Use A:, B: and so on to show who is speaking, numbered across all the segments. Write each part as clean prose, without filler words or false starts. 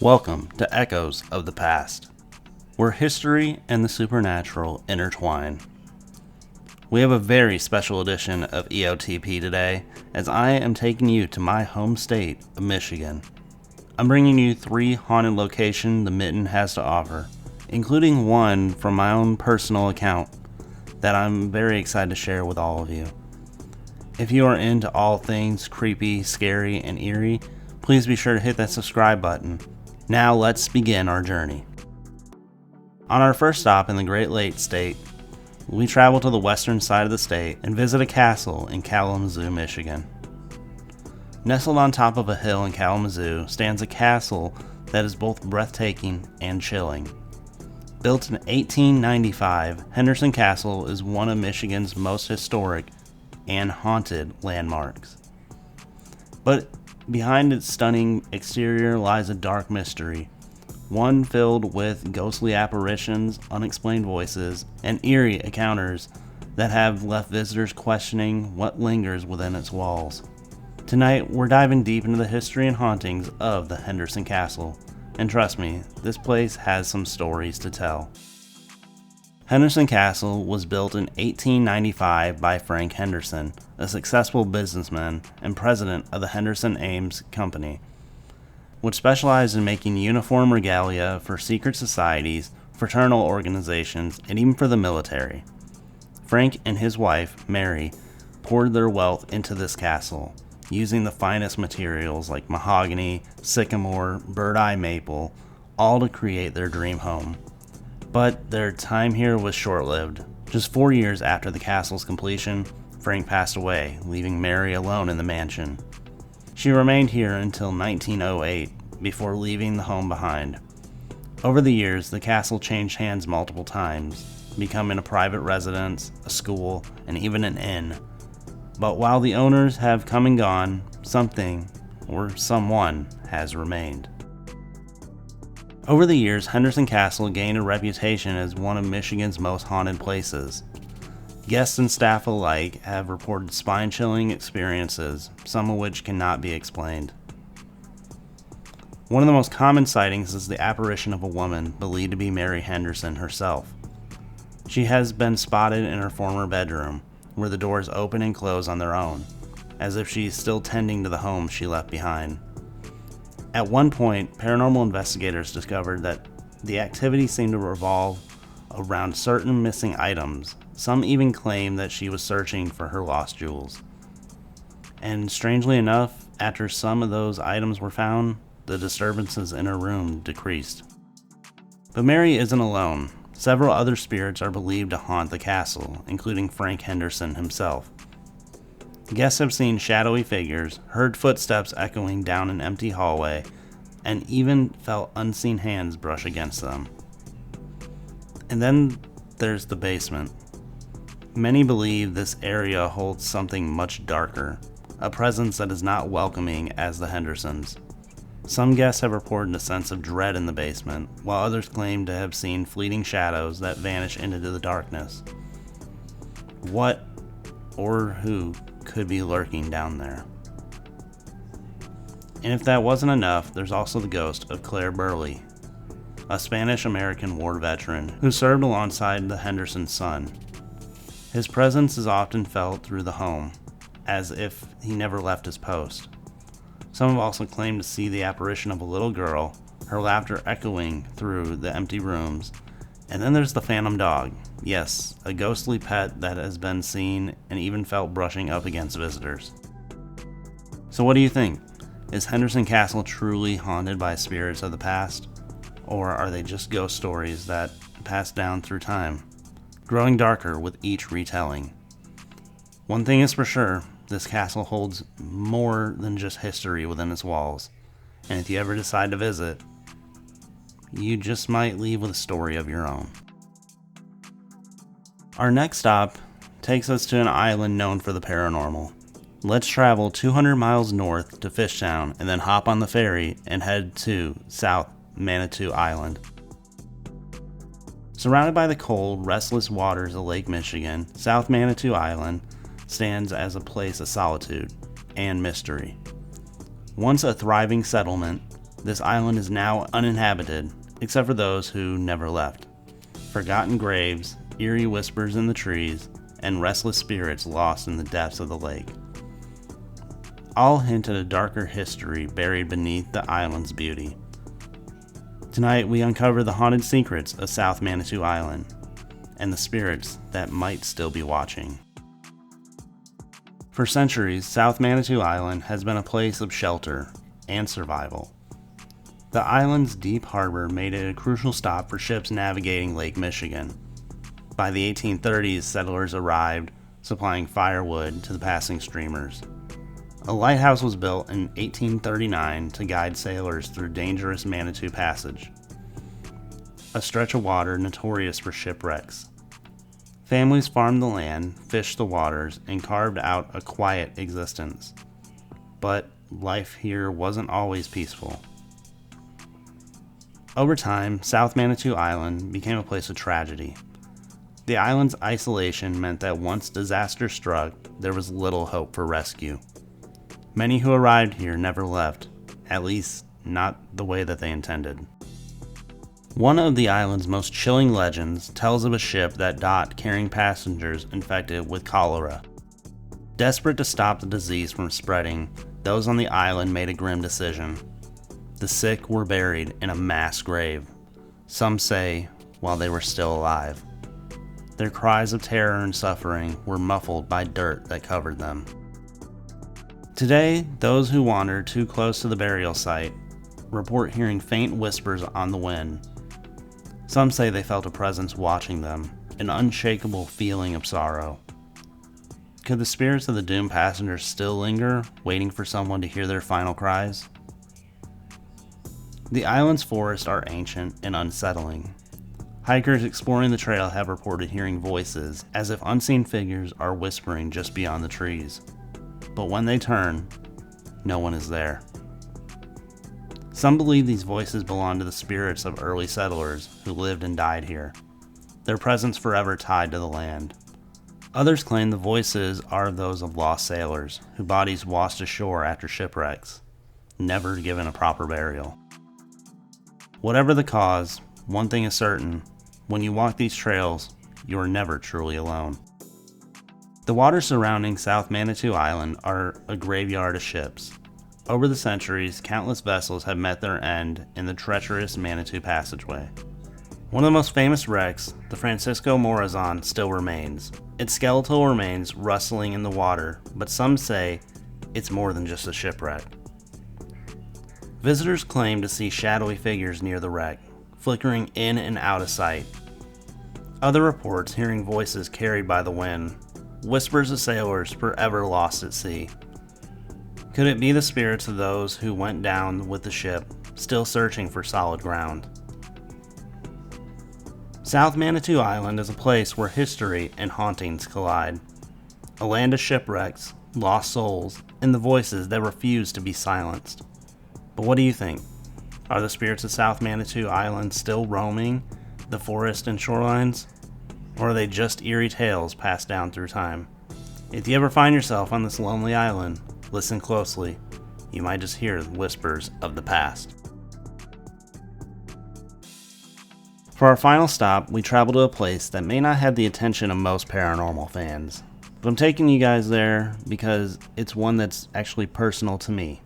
A: Welcome to Echoes of the Past, where history and the supernatural intertwine. We have a very special edition of EOTP today, as I am taking you to my home state of Michigan. I'm bringing you 3 haunted locations the Mitten has to offer, including one from my own personal account that I'm very excited to share with all of you. If you are into all things creepy, scary, and eerie, please be sure to hit that subscribe button. Now let's begin our journey. On our first stop in the Great Lakes state, we travel to the western side of the state and visit a castle in Kalamazoo, Michigan. Nestled on top of a hill in Kalamazoo stands a castle that is both breathtaking and chilling. Built in 1895, Henderson Castle is one of Michigan's most historic and haunted landmarks. But behind its stunning exterior lies a dark mystery, one filled with ghostly apparitions, unexplained voices, and eerie encounters that have left visitors questioning what lingers within its walls. Tonight, we're diving deep into the history and hauntings of the Henderson Castle, and trust me, this place has some stories to tell. Henderson Castle was built in 1895 by Frank Henderson, a successful businessman and president of the Henderson Ames Company, which specialized in making uniform regalia for secret societies, fraternal organizations, and even for the military. Frank and his wife, Mary, poured their wealth into this castle, using the finest materials like mahogany, sycamore, bird-eye maple, all to create their dream home. But their time here was short-lived. Just 4 years after the castle's completion, Frank passed away, leaving Mary alone in the mansion. She remained here until 1908, before leaving the home behind. Over the years, the castle changed hands multiple times, becoming a private residence, a school, and even an inn. But while the owners have come and gone, something, or someone, has remained. Over the years, Henderson Castle gained a reputation as one of Michigan's most haunted places. Guests and staff alike have reported spine-chilling experiences, some of which cannot be explained. One of the most common sightings is the apparition of a woman believed to be Mary Henderson herself. She has been spotted in her former bedroom, where the doors open and close on their own, as if she is still tending to the home she left behind. At one point, paranormal investigators discovered that the activity seemed to revolve around certain missing items. Some even claimed that she was searching for her lost jewels. And strangely enough, after some of those items were found, the disturbances in her room decreased. But Mary isn't alone. Several other spirits are believed to haunt the castle, including Frank Henderson himself. Guests have seen shadowy figures, heard footsteps echoing down an empty hallway, and even felt unseen hands brush against them. And then there's the basement. Many believe this area holds something much darker, a presence that is not welcoming as the Hendersons. Some guests have reported a sense of dread in the basement, while others claim to have seen fleeting shadows that vanish into the darkness. What or who could be lurking down there? And if that wasn't enough, there's also the ghost of Claire Burley, a Spanish-American war veteran who served alongside the Henderson's son. His presence is often felt through the home, as if he never left his post. Some have also claimed to see the apparition of a little girl, her laughter echoing through the empty rooms. And then there's the phantom dog. Yes, a ghostly pet that has been seen and even felt brushing up against visitors. So what do you think? Is Henderson Castle truly haunted by spirits of the past? Or are they just ghost stories that pass down through time, growing darker with each retelling? One thing is for sure, this castle holds more than just history within its walls. And if you ever decide to visit, you just might leave with a story of your own. Our next stop takes us to an island known for the paranormal. Let's travel 200 miles north to Fishtown and then hop on the ferry and head to South Manitou Island. Surrounded by the cold, restless waters of Lake Michigan, South Manitou Island stands as a place of solitude and mystery. Once a thriving settlement, This island is now uninhabited, except for those who never left. Forgotten graves, eerie whispers in the trees, and restless spirits lost in the depths of the lake. All hint at a darker history buried beneath the island's beauty. Tonight, we uncover the haunted secrets of South Manitou Island and the spirits that might still be watching. For centuries, South Manitou Island has been a place of shelter and survival. The island's deep harbor made it a crucial stop for ships navigating Lake Michigan. By the 1830s, settlers arrived, supplying firewood to the passing steamers. A lighthouse was built in 1839 to guide sailors through dangerous Manitou Passage, a stretch of water notorious for shipwrecks. Families farmed the land, fished the waters, and carved out a quiet existence. But life here wasn't always peaceful. Over time, South Manitou Island became a place of tragedy. The island's isolation meant that once disaster struck, there was little hope for rescue. Many who arrived here never left, at least not the way that they intended. One of the island's most chilling legends tells of a ship that docked carrying passengers infected with cholera. Desperate to stop the disease from spreading, those on the island made a grim decision. The sick were buried in a mass grave, some say while they were still alive. Their cries of terror and suffering were muffled by dirt that covered them. Today, those who wander too close to the burial site report hearing faint whispers on the wind. Some say they felt a presence watching them, an unshakable feeling of sorrow. Could the spirits of the doomed passengers still linger, waiting for someone to hear their final cries? The island's forests are ancient and unsettling. Hikers exploring the trail have reported hearing voices, as if unseen figures are whispering just beyond the trees. But when they turn, no one is there. Some believe these voices belong to the spirits of early settlers who lived and died here, their presence forever tied to the land. Others claim the voices are those of lost sailors, whose bodies washed ashore after shipwrecks, never given a proper burial. Whatever the cause, one thing is certain: when you walk these trails, you are never truly alone. The waters surrounding South Manitou Island are a graveyard of ships. Over the centuries, countless vessels have met their end in the treacherous Manitou Passageway. One of the most famous wrecks, the Francisco Morazan, still remains, its skeletal remains rustling in the water, but some say it's more than just a shipwreck. Visitors claim to see shadowy figures near the wreck, flickering in and out of sight. Other reports hearing voices carried by the wind, whispers of sailors forever lost at sea. Could it be the spirits of those who went down with the ship, still searching for solid ground? South Manitou Island is a place where history and hauntings collide. A land of shipwrecks, lost souls, and the voices that refuse to be silenced. But what do you think? Are the spirits of South Manitou Island still roaming the forest and shorelines? Or are they just eerie tales passed down through time? If you ever find yourself on this lonely island, listen closely. You might just hear the whispers of the past. For our final stop, we travel to a place that may not have the attention of most paranormal fans. But I'm taking you guys there because it's one that's actually personal to me.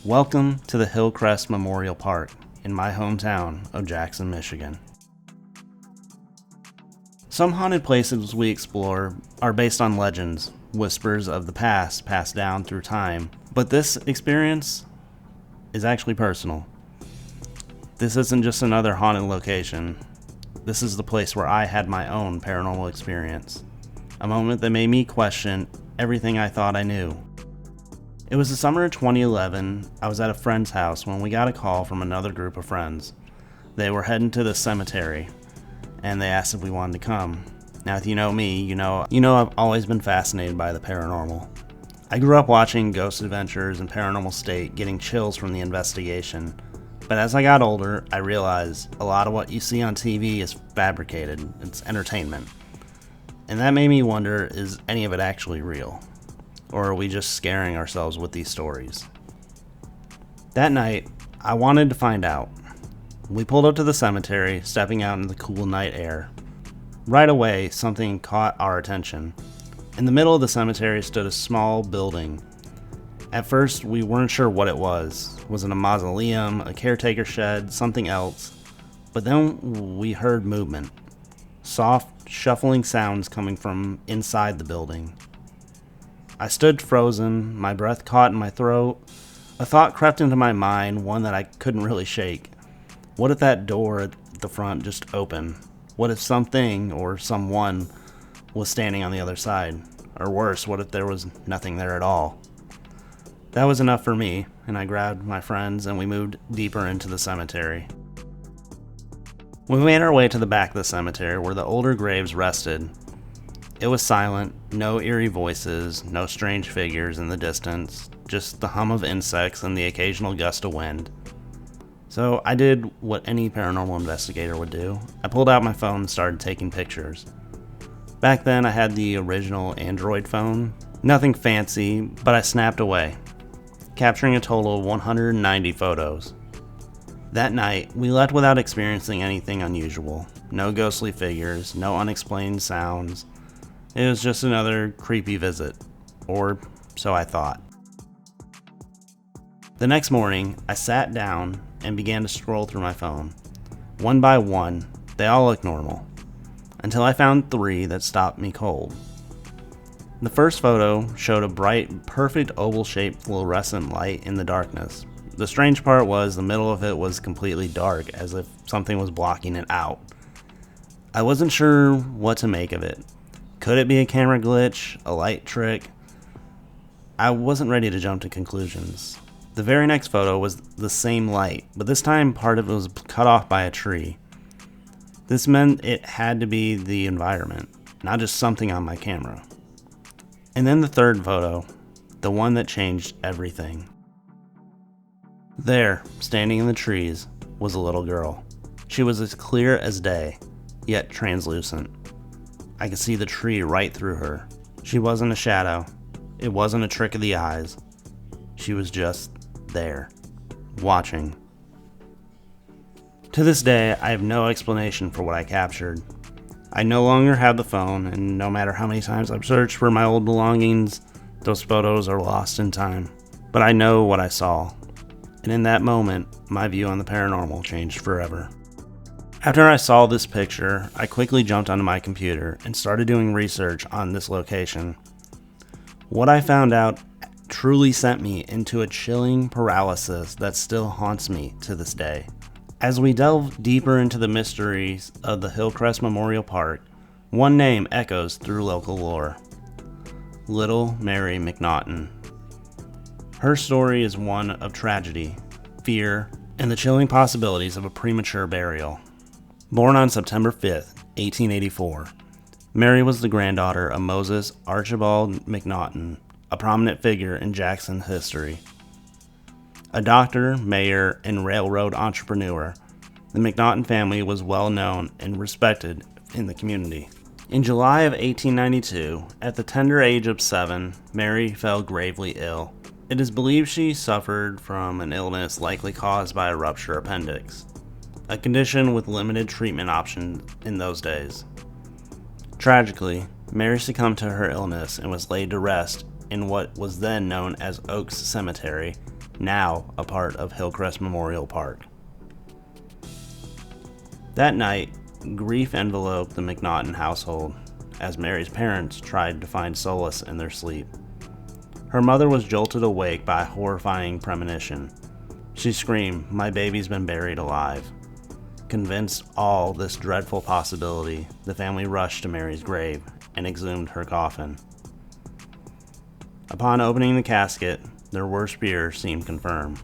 A: Welcome to the Hillcrest Memorial Park in my hometown of Jackson, Michigan. Some haunted places we explore are based on legends, whispers of the past passed down through time, but this experience is actually personal. This isn't just another haunted location. This is the place where I had my own paranormal experience, a moment that made me question everything I thought I knew. It was the summer of 2011. I was at a friend's house when we got a call from another group of friends. They were heading to the cemetery, and they asked if we wanted to come. Now, if you know me, you know I've always been fascinated by the paranormal. I grew up watching Ghost Adventures and Paranormal State, getting chills from the investigation. But as I got older, I realized a lot of what you see on TV is fabricated. It's entertainment. And that made me wonder, is any of it actually real? Or are we just scaring ourselves with these stories? That night, I wanted to find out. We pulled up to the cemetery, stepping out into the cool night air. Right away, something caught our attention. In the middle of the cemetery stood a small building. At first, we weren't sure what it was. Was it a mausoleum, a caretaker shed, something else? But then we heard movement. Soft, shuffling sounds coming from inside the building. I stood frozen, my breath caught in my throat. A thought crept into my mind, one that I couldn't really shake. What if that door at the front just opened? What if something or someone was standing on the other side? Or worse, what if there was nothing there at all? That was enough for me, and I grabbed my friends and we moved deeper into the cemetery. We made our way to the back of the cemetery where the older graves rested. It was silent, no eerie voices, no strange figures in the distance, just the hum of insects and the occasional gust of wind. So I did what any paranormal investigator would do. I pulled out my phone and started taking pictures. Back then I had the original Android phone. Nothing fancy, but I snapped away, capturing a total of 190 photos. That night, we left without experiencing anything unusual. No ghostly figures, no unexplained sounds. It was just another creepy visit, or so I thought. The next morning, I sat down and began to scroll through my phone. One by one, they all looked normal, until I found 3 that stopped me cold. The first photo showed a bright, perfect oval-shaped fluorescent light in the darkness. The strange part was the middle of it was completely dark, as if something was blocking it out. I wasn't sure what to make of it. Could it be a camera glitch, a light trick? I wasn't ready to jump to conclusions. The very next photo was the same light, but this time part of it was cut off by a tree. This meant it had to be the environment, not just something on my camera. And then the third photo, the one that changed everything. There, standing in the trees, was a little girl. She was as clear as day, yet translucent. I could see the tree right through her. She wasn't a shadow. It wasn't a trick of the eyes. She was just there, watching. To this day, I have no explanation for what I captured. I no longer have the phone, and no matter how many times I've searched for my old belongings, those photos are lost in time. But I know what I saw, and in that moment, my view on the paranormal changed forever. After I saw this picture, I quickly jumped onto my computer and started doing research on this location. What I found out truly sent me into a chilling paralysis that still haunts me to this day. As we delve deeper into the mysteries of the Hillcrest Memorial Park, one name echoes through local lore: Little Mary McNaughton. Her story is one of tragedy, fear, and the chilling possibilities of a premature burial. Born on September 5th, 1884, Mary was the granddaughter of Moses Archibald McNaughton, a prominent figure in Jackson history. A doctor, mayor, and railroad entrepreneur, the McNaughton family was well known and respected in the community. In July of 1892, at the tender age of 7, Mary fell gravely ill. It is believed she suffered from an illness likely caused by a ruptured appendix, a condition with limited treatment options in those days. Tragically, Mary succumbed to her illness and was laid to rest in what was then known as Oaks Cemetery, now a part of Hillcrest Memorial Park. That night, grief enveloped the McNaughton household as Mary's parents tried to find solace in their sleep. Her mother was jolted awake by a horrifying premonition. She screamed, "My baby's been buried alive." Convinced all this dreadful possibility, the family rushed to Mary's grave and exhumed her coffin. Upon opening the casket, their worst fears seemed confirmed.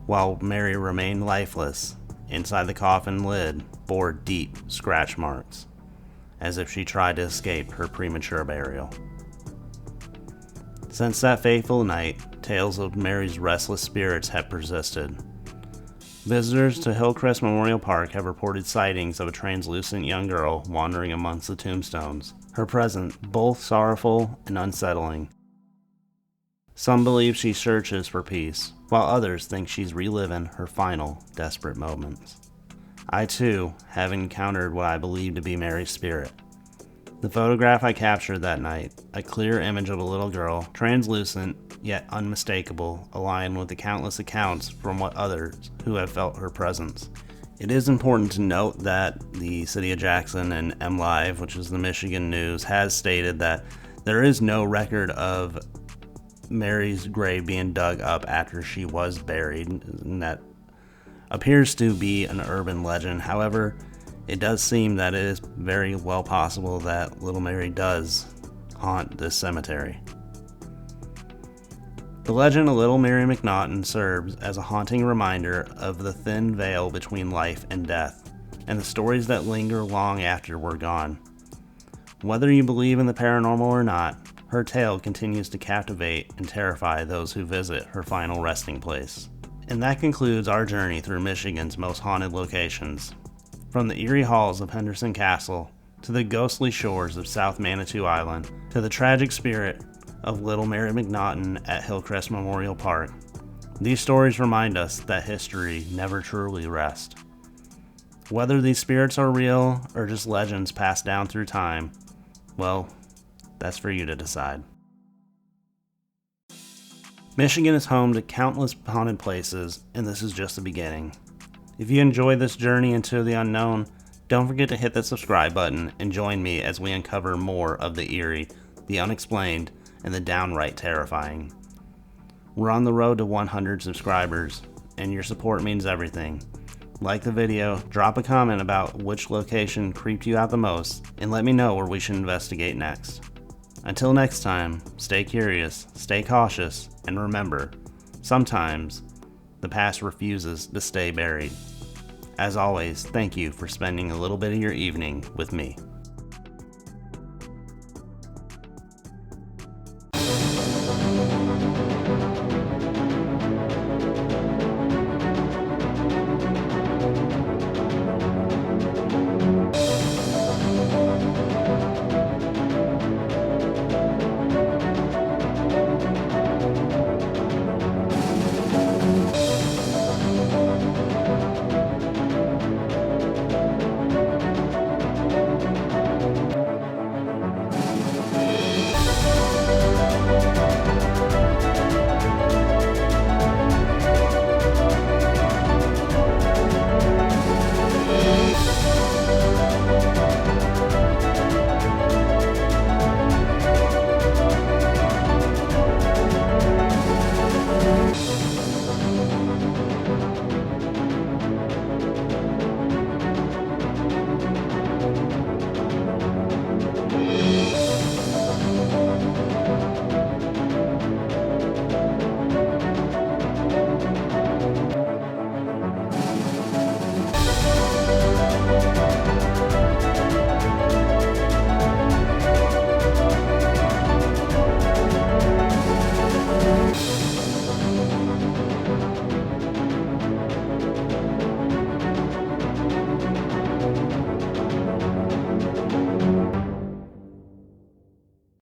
A: While Mary remained lifeless, inside the coffin lid bore deep scratch marks, as if she tried to escape her premature burial. Since that fateful night, tales of Mary's restless spirits have persisted. Visitors to Hillcrest Memorial Park have reported sightings of a translucent young girl wandering amongst the tombstones, her presence both sorrowful and unsettling. Some believe she searches for peace, while others think she's reliving her final desperate moments. I too have encountered what I believe to be Mary's spirit. The photograph I captured that night, a clear image of a little girl, translucent yet unmistakable, aligned with the countless accounts from what others who have felt her presence. It is important to note that the City of Jackson and MLive, which is the Michigan News, has stated that there is no record of Mary's grave being dug up after she was buried, and that appears to be an urban legend. However, it does seem that it is very well possible that Little Mary does haunt this cemetery. The legend of Little Mary McNaughton serves as a haunting reminder of the thin veil between life and death, and the stories that linger long after we're gone. Whether you believe in the paranormal or not, her tale continues to captivate and terrify those who visit her final resting place. And that concludes our journey through Michigan's most haunted locations. From the eerie halls of Henderson Castle, to the ghostly shores of South Manitou Island, to the tragic spirit of Little Mary McNaughton at Hillcrest Memorial Park, these stories remind us that history never truly rests. Whether these spirits are real or just legends passed down through time, well, that's for you to decide. Michigan is home to countless haunted places, and this is just the beginning. If you enjoy this journey into the unknown, don't forget to hit that subscribe button and join me as we uncover more of the eerie, the unexplained, and the downright terrifying. We're on the road to 100 subscribers, and your support means everything. Like the video, drop a comment about which location creeped you out the most, and let me know where we should investigate next. Until next time, stay curious, stay cautious, and remember, sometimes the past refuses to stay buried. As always, thank you for spending a little bit of your evening with me.